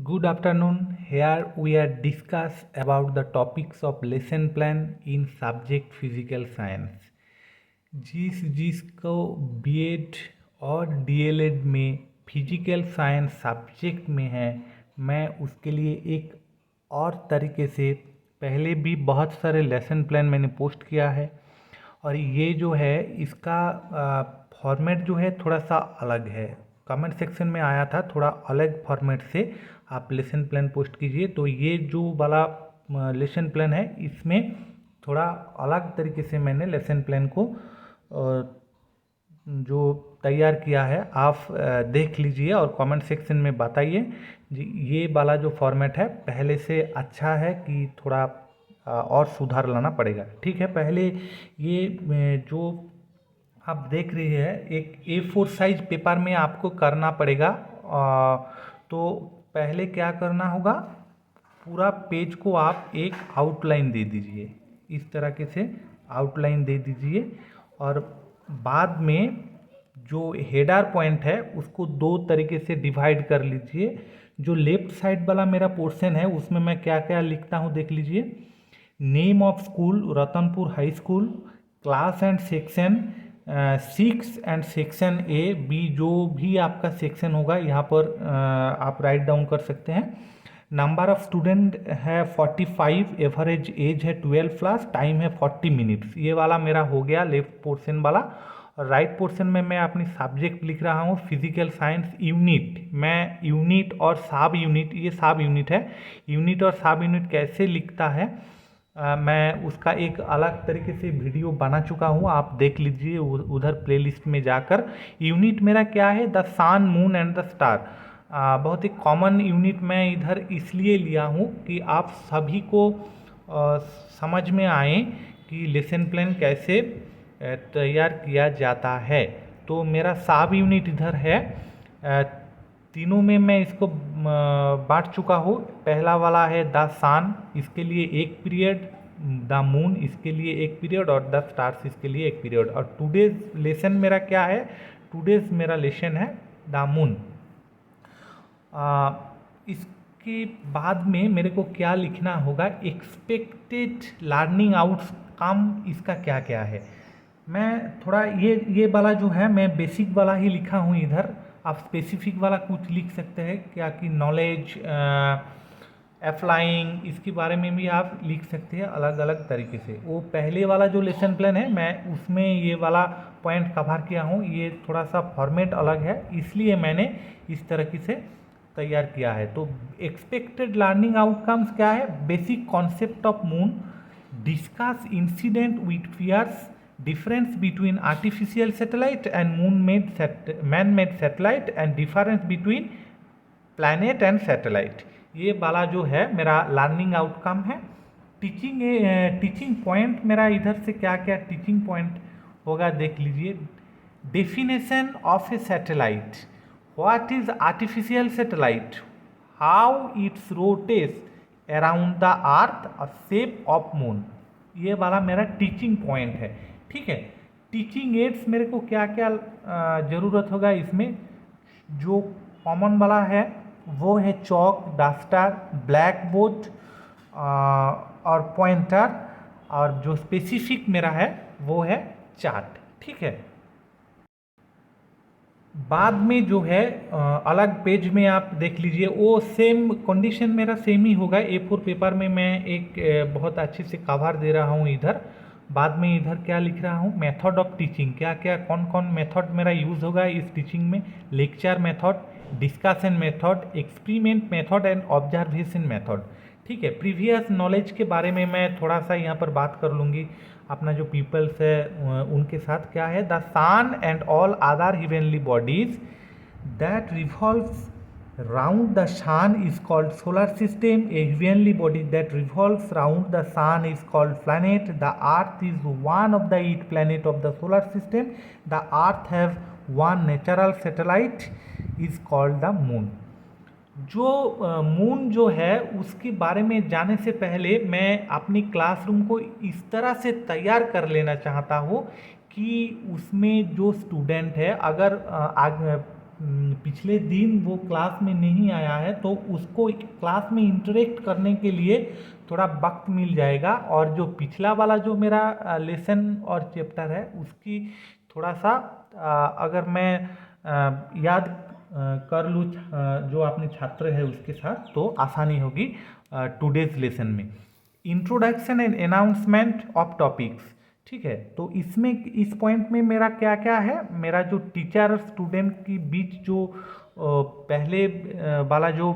Good afternoon. Here we are discuss about the topics of lesson plan in subject physical science. जिसको BEd और DElEd में physical science subject में है, मैं उसके लिए एक और तरीके से पहले भी बहुत सारे लेसन प्लान मैंने पोस्ट किया है। और ये जो है इसका फॉर्मेट जो है थोड़ा सा अलग है। कमेंट सेक्शन में आया था थोड़ा अलग फॉर्मेट से आप लेसन प्लान पोस्ट कीजिए। तो ये जो वाला लेसन प्लान है इसमें थोड़ा अलग तरीके से मैंने लेसन प्लान को जो तैयार किया है आप देख लीजिए और कमेंट सेक्शन में बताइए जी ये वाला जो फॉर्मेट है पहले से अच्छा है कि थोड़ा और सुधार लाना पड़ेगा। ठीक है, पहले ये जो आप देख रहे हैं एक A4 साइज पेपर में आपको करना पड़ेगा। तो पहले क्या करना होगा, पूरा पेज को आप एक आउटलाइन दे दीजिए, इस तरह से आउटलाइन दे दीजिए। और बाद में जो हेडर पॉइंट है उसको दो तरीके से डिवाइड कर लीजिए। जो लेफ्ट साइड वाला मेरा पोर्शन है उसमें मैं क्या क्या लिखता हूँ देख लीजिए। Name of school Ratanpur high school, class and section 6 and section A B, जो भी आपका सेक्शन होगा यहाँ पर आप राइट डाउन कर सकते हैं। नंबर ऑफ स्टूडेंट है 45, एवरेज एज है 12 प्लस, टाइम है 40 मिनट्स। ये वाला मेरा हो गया लेफ्ट पोर्शन वाला। और राइट पोर्शन में मैं अपनी सब्जेक्ट लिख रहा हूँ फिजिकल साइंस यूनिट। मैं यूनिट और सब यूनिट, ये सब यूनिट है, यूनिट और सब यूनिट कैसे लिखता है मैं उसका एक अलग तरीके से वीडियो बना चुका हूँ, आप देख लीजिए उधर प्लेलिस्ट में जाकर। यूनिट मेरा क्या है, the sun moon and the star. बहुत ही कॉमन यूनिट मैं इधर इसलिए लिया हूँ कि आप सभी को समझ में आए कि लेसन प्लान कैसे तैयार किया जाता है। तो मेरा सब यूनिट इधर है, तीनों में मैं इसको बांट चुका हूँ। पहला वाला है द सन, इसके लिए एक पीरियड, द मून इसके लिए एक पीरियड और द स्टार्स इसके लिए एक पीरियड। और टुडेज लेसन मेरा क्या है, टुडेज मेरा लेसन है द मून। इसके बाद में मेरे को क्या लिखना होगा, एक्सपेक्टेड लर्निंग आउटकम इसका क्या क्या है। मैं थोड़ा ये वाला जो है मैं बेसिक वाला ही लिखा हूँ इधर, आप स्पेसिफिक वाला कुछ लिख सकते हैं क्या कि नॉलेज अप्लाइंग, इसके बारे में भी आप लिख सकते हैं अलग अलग तरीके से। वो पहले वाला जो लेसन प्लान है मैं उसमें ये वाला पॉइंट कवर किया हूँ, ये थोड़ा सा फॉर्मेट अलग है इसलिए मैंने इस तरीके से तैयार किया है। तो एक्सपेक्टेड लर्निंग आउटकम्स क्या है, basic concept of moon, discuss incident with fears, difference between artificial satellite and man-made satellite and difference between planet and satellite। ये वाला जो है मेरा लर्निंग आउटकम है। टीचिंग पॉइंट मेरा इधर से क्या क्या टीचिंग पॉइंट होगा देख लीजिए। Definition of A satellite, what is artificial satellite, how it's rotates around the earth, a shape of moon. ये वाला मेरा टीचिंग पॉइंट है। ठीक है, टीचिंग एड्स मेरे को क्या क्या ज़रूरत होगा इसमें, जो कॉमन वाला है वो है चॉक, डस्टर, ब्लैक बोर्ड और पॉइंटर, और जो स्पेसिफिक मेरा है वो है चार्ट। ठीक है, बाद में जो है अलग पेज में आप देख लीजिए, वो सेम कंडीशन मेरा सेम ही होगा। A4 पेपर में मैं एक बहुत अच्छे से कवर दे रहा हूँ इधर। बाद में इधर क्या लिख रहा हूँ, मेथड ऑफ टीचिंग, क्या क्या कौन कौन मेथड मेरा यूज़ होगा इस टीचिंग में। Lecture method, discussion method, experiment method and observation method. ठीक है, प्रीवियस नॉलेज के बारे में मैं थोड़ा सा यहाँ पर बात कर लूँगी। अपना जो पीपल्स है उनके साथ क्या है, the sun and all other heavenly bodies that revolves round the sun is called solar system, a heavenly body that revolves round the sun is called planet, the earth is one of the 8 planets of the solar system, the earth have one natural satellite is called the moon। जो moon जो है उसके बारे में जाने से पहले मैं अपनी क्लासरूम को इस तरह से तैयार कर लेना चाहता हूँ कि उसमें जो स्टूडेंट है अगर पिछले दिन वो क्लास में नहीं आया है तो उसको क्लास में इंटरेक्ट करने के लिए थोड़ा वक्त मिल जाएगा, और जो पिछला वाला जो मेरा लेसन और चैप्टर है उसकी थोड़ा सा अगर मैं याद कर लूँ जो अपने छात्र है उसके साथ, तो आसानी होगी टुडेज लेसन में। Introduction and announcement of topics, ठीक है। तो इसमें इस पॉइंट में मेरा क्या क्या है, मेरा जो टीचर और स्टूडेंट के बीच जो पहले वाला जो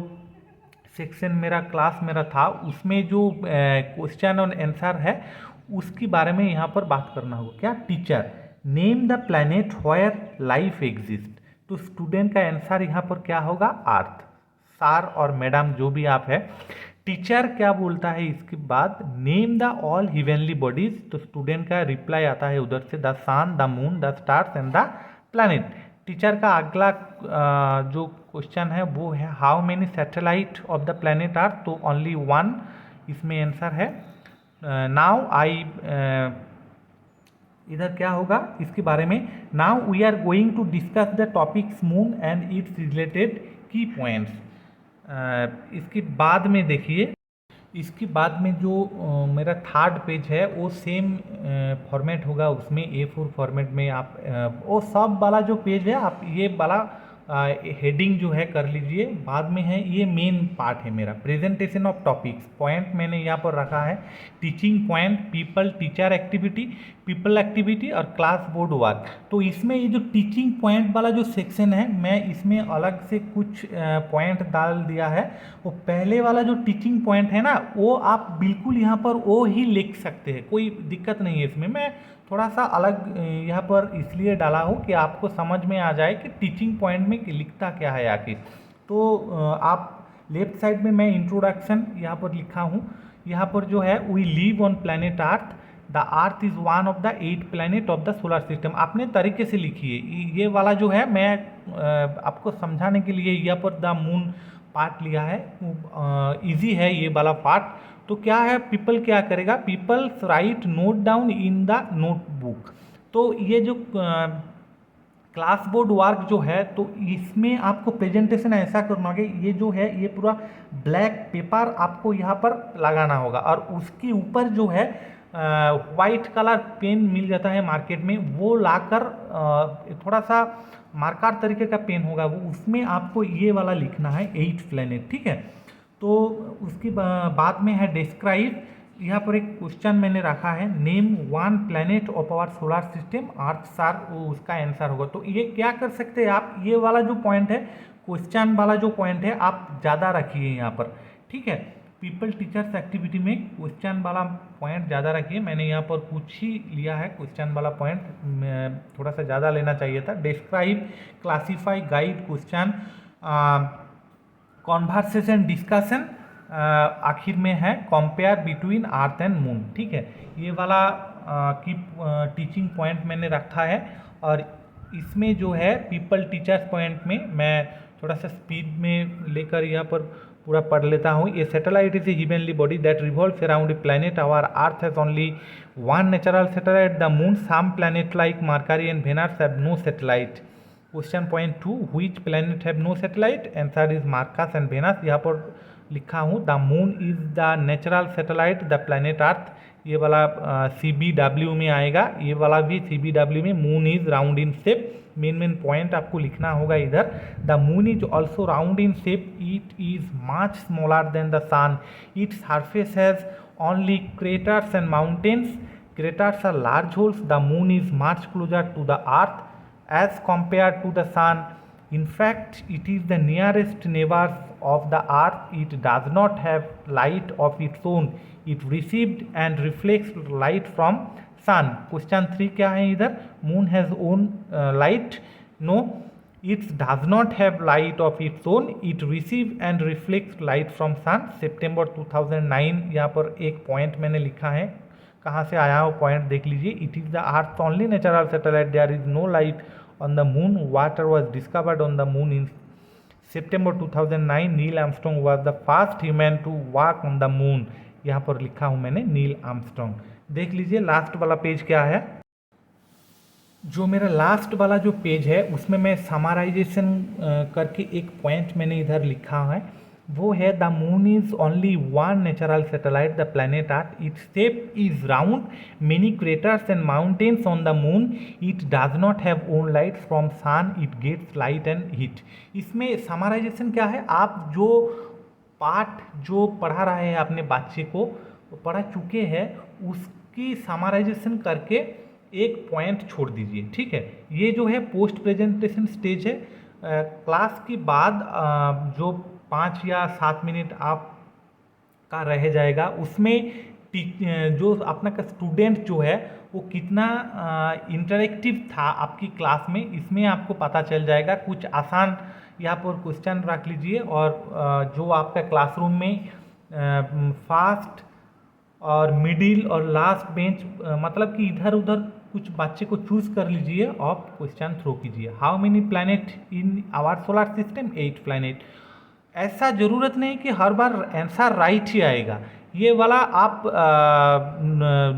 सेक्शन मेरा क्लास मेरा था उसमें जो क्वेश्चन और आंसर है उसके बारे में यहाँ पर बात करना होगा। क्या, teacher name the planet where life exist, तो स्टूडेंट का आंसर यहाँ पर क्या होगा, अर्थ। सर और मैडम जो भी आप है, टीचर क्या बोलता है इसके बाद, name the all heavenly bodies, तो स्टूडेंट का रिप्लाई आता है उधर से, the sun, the moon, the stars and the planet. Teacher का अगला जो क्वेश्चन है वो है, how many satellite of the planet Earth, तो ओनली वन इसमें आंसर है। नाउ आई इधर क्या होगा इसके बारे में, now we are going to discuss the topics moon and its related key points. इसके बाद में देखिए, इसके बाद में जो मेरा थर्ड पेज है वो सेम फॉर्मेट होगा, उसमें A4 फॉर्मेट में आप वो सब वाला जो पेज है आप ये वाला हेडिंग जो है कर लीजिए। बाद में है ये मेन पार्ट है मेरा, प्रेजेंटेशन ऑफ टॉपिक्स। पॉइंट मैंने यहाँ पर रखा है, teaching point, people teacher activity, people activity और क्लास बोर्ड वर्क। तो इसमें ये जो टीचिंग पॉइंट वाला जो सेक्शन है मैं इसमें अलग से कुछ पॉइंट डाल दिया है। वो पहले वाला जो टीचिंग पॉइंट है ना वो आप बिल्कुल यहाँ पर वो ही लिख सकते हैं, कोई दिक्कत नहीं है इसमें। मैं थोड़ा सा अलग यहाँ पर इसलिए डाला हूँ कि आपको समझ में आ जाए कि टीचिंग पॉइंट में लिखता क्या है आखिर। तो आप लेफ्ट साइड में मैं इंट्रोडक्शन यहाँ पर लिखा हूँ, यहाँ पर जो है, we live on planet earth, the earth is one of the 8 planet of the solar system. अपने तरीके से लिखिए, ये वाला जो है मैं आपको समझाने के लिए यहाँ पर द मून पार्ट लिया है, इजी है ये वाला पार्ट। तो क्या है, पीपल क्या करेगा, people right note down in the notebook. तो ये जो क्लास बोर्ड वर्क जो है, तो इसमें आपको प्रेजेंटेशन ऐसा करना होगा, ये जो है ये पूरा ब्लैक पेपर आपको यहाँ पर लगाना होगा, और उसके ऊपर जो है वाइट कलर पेन मिल जाता है मार्केट में, वो लाकर थोड़ा सा मार्कर तरीके का पेन होगा वो, उसमें आपको ये वाला लिखना है 8 प्लैनेट, ठीक है। तो उसके बाद में है डिस्क्राइब, यहाँ पर एक क्वेश्चन मैंने रखा है, name 1 planet of our solar system, earth sir, वो उसका आंसर होगा। तो ये क्या कर सकते हैं आप, ये वाला जो पॉइंट है, क्वेश्चन वाला जो पॉइंट है आप ज़्यादा रखिए यहाँ पर, ठीक है। पीपल टीचर्स एक्टिविटी में क्वेश्चन वाला पॉइंट ज़्यादा रखिए, मैंने यहाँ पर कुछ ही लिया है क्वेश्चन वाला पॉइंट, थोड़ा सा ज़्यादा लेना चाहिए था। Describe, classify, guide, question, conversation, discussion, आखिर में है compare between earth and moon, ठीक है। ये वाला की टीचिंग पॉइंट मैंने रखा है, और इसमें जो है पीपल टीचर्स पॉइंट में मैं थोड़ा सा स्पीड में लेकर यहाँ पर पूरा पढ़ लेता हूँ। ये satellite is a heavenly body that revolves around a planet, our Earth has only one natural satellite, the moon, some planet like Mercury and Venus have no satellite. Question point 2, which planet have no satellite, answer is Mercury and Venus. यहाँ पर लिखा हूँ, the moon is the natural satellite, the planet Earth, ये वाला CBW में आएगा, ये वाला भी CBW में। Moon is round in shape, main point आपको लिखना होगा इधर। The moon is also round in shape, it is much smaller than the sun, its surface has only craters and mountains, craters are large holes, the moon is much closer to the earth as compared to the sun. In fact, it is the nearest neighbors of the earth. It does not have light of its own. It received and reflects light from sun. Question 3 क्या है इधर, moon has own light, no, it does not have light of its own. It receive and reflects light from sun. September 2009 यहाँ पर एक point मैंने लिखा है, कहाँ से आया वो पॉइंट देख लीजिए। It is the earth only natural satellite, there is no light on the moon, water was discovered on the moon in September 2009, Neil Armstrong was the first human to walk on the moon. यहाँ पर लिखा हूँ मैंने Neil Armstrong, देख लीजिए। Last वाला page क्या है, जो मेरा लास्ट वाला जो पेज है उसमें मैं समराइजेशन करके एक पॉइंट मैंने इधर लिखा है, वो है the moon is only one natural satellite the planet earth, its shape is round, many craters and mountains on the moon, it does not have own light from sun, it gets light and heat. इसमें summarisation क्या है, आप जो पाठ जो पढ़ा रहे हैं अपने बच्चे को, पढ़ा चुके हैं, उसकी समराइजेशन करके एक पॉइंट छोड़ दीजिए, ठीक है। ये जो है पोस्ट प्रेजेंटेशन स्टेज है। क्लास के बाद जो 5 या 7 मिनट आप का रह जाएगा, उसमें जो अपना का स्टूडेंट जो है वो कितना इंटरेक्टिव था आपकी क्लास में, इसमें आपको पता चल जाएगा। कुछ आसान यहाँ पर क्वेश्चन रख लीजिए, और जो आपका क्लासरूम में फास्ट और मिडिल और लास्ट बेंच, मतलब कि इधर उधर कुछ बच्चे को चूज कर लीजिए और क्वेश्चन थ्रो कीजिए। How many planet in our solar system? 8 planet. ऐसा ज़रूरत नहीं कि हर बार आंसर राइट ही आएगा, ये वाला आप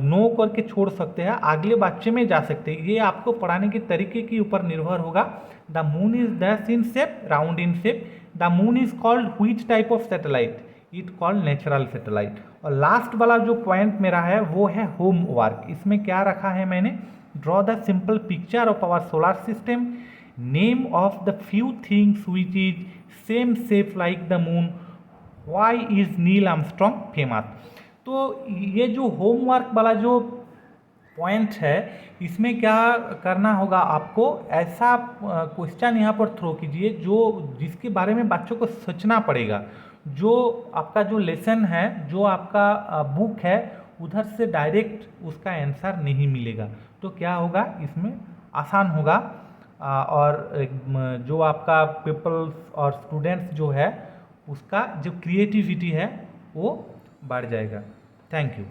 नो करके छोड़ सकते हैं, अगले बच्चे में जा सकते हैं। ये आपको पढ़ाने के तरीके के ऊपर निर्भर होगा। The moon is dash in shape, round in shape. The moon is called which type of satellite? It called natural satellite. और लास्ट वाला जो पॉइंट मेरा है वो है होमवर्क। इसमें क्या रखा है मैंने, draw the simple picture of our solar system, name of the few things which is same shape like the moon, why is Neil Armstrong famous. तो ये जो होमवर्क वाला जो पॉइंट है, इसमें क्या करना होगा आपको, ऐसा क्वेश्चन यहाँ पर थ्रो कीजिए जो जिसके बारे में बच्चों को सोचना पड़ेगा। जो आपका जो लेसन है, जो आपका बुक है, उधर से डायरेक्ट उसका आंसर नहीं मिलेगा। तो क्या होगा, इसमें आसान होगा, और जो आपका पीपल्स और स्टूडेंट्स जो है उसका जो क्रिएटिविटी है वो बढ़ जाएगा। Thank you.